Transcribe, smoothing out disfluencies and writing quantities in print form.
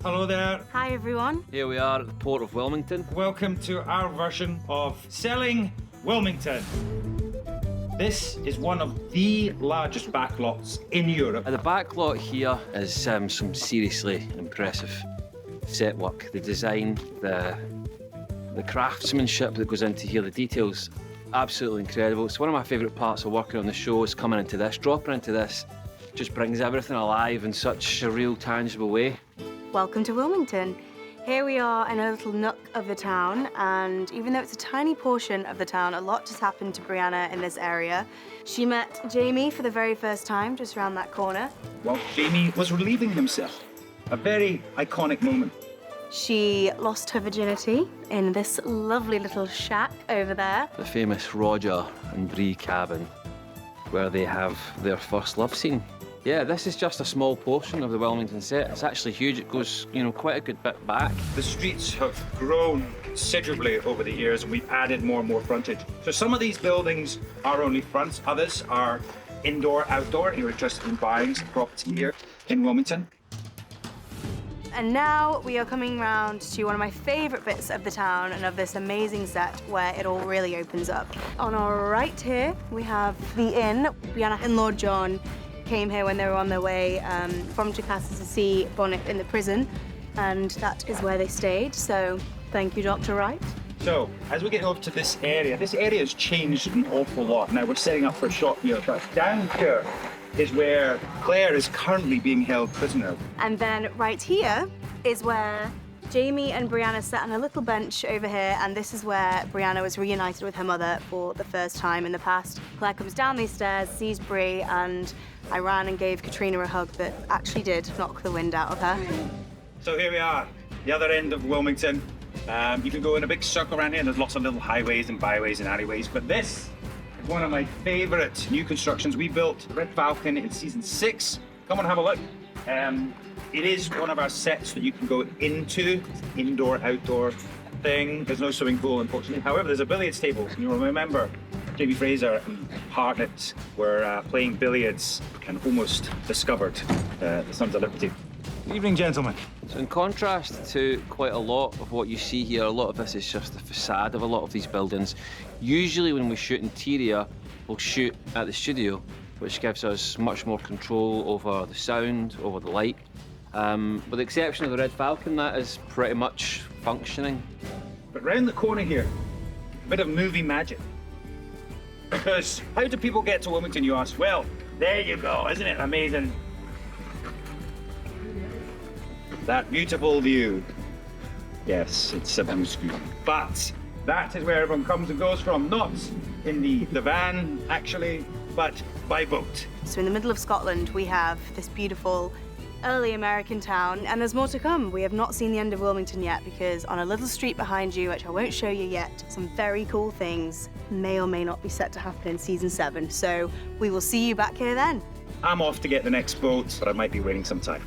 Hello there. Hi everyone. Here we are at the Port of Wilmington. Welcome to our version of Selling Wilmington. This is one of the largest backlots in Europe. The back lot here is some seriously impressive set work. The design, the craftsmanship that goes into here, the details, absolutely incredible. It's one of my favourite parts of working on the show is coming into this. Dropping into this just brings everything alive in such a real, tangible way. Welcome to Wilmington. Here we are in a little nook of the town, and even though it's a tiny portion of the town, a lot just happened to Brianna in this area. She met Jamie for the very first time just around that corner. Well, Jamie was relieving himself. A very iconic moment. She lost her virginity in this lovely little shack over there. The famous Roger and Bree cabin, where they have their first love scene. Yeah, this is just a small portion of the Wilmington set. It's actually huge. It goes, quite a good bit back. The streets have grown considerably over the years, and we've added more and more frontage. So some of these buildings are only fronts, others are indoor, outdoor. If you're interested in buying some property here in Wilmington. And now we are coming round to one of my favourite bits of the town and of this amazing set where it all really opens up. On our right here, we have the inn. Brianna and Lord John came here when they were on their way from Chicago to see Bonnet in the prison, and that is where they stayed. So thank you, Dr. Wright. So, as we get over to this area has changed an awful lot. Now we're setting up for a shot here, but down here is where Claire is currently being held prisoner. And then right here is where Jamie and Brianna sat on a little bench over here, and this is where Brianna was reunited with her mother for the first time in the past. Claire comes down these stairs, sees Brie, and I ran and gave Katrina a hug that actually did knock the wind out of her. So here we are, the other end of Wilmington. You can go in a big circle around here, and there's lots of little highways and byways and alleyways, but this is one of my favourite new constructions. We built Red Falcon in season 6. Come and have a look. It is one of our sets that you can go into, indoor, outdoor thing. There's no swimming pool, unfortunately. However, there's a billiards table. You'll remember Jamie Fraser and Hartnett were playing billiards and almost discovered the Sons of Liberty. Good evening, gentlemen. So in contrast to quite a lot of what you see here, a lot of this is just the facade of a lot of these buildings. Usually when we shoot interior, we'll shoot at the studio, which gives us much more control over the sound, over the light. With the exception of the Red Falcon, that is pretty much functioning. But round the corner here, a bit of movie magic. Because how do people get to Wilmington, you ask? Well, there you go, isn't it amazing? That beautiful view. Yes, it's a blue screen. But that is where everyone comes and goes from, not in the van, actually, but by boat. So in the middle of Scotland, we have this beautiful early American town, and there's more to come. We have not seen the end of Wilmington yet, because on a little street behind you, which I won't show you yet, some very cool things may or may not be set to happen in season 7. So we will see you back here then. I'm off to get the next boat, but I might be waiting some time.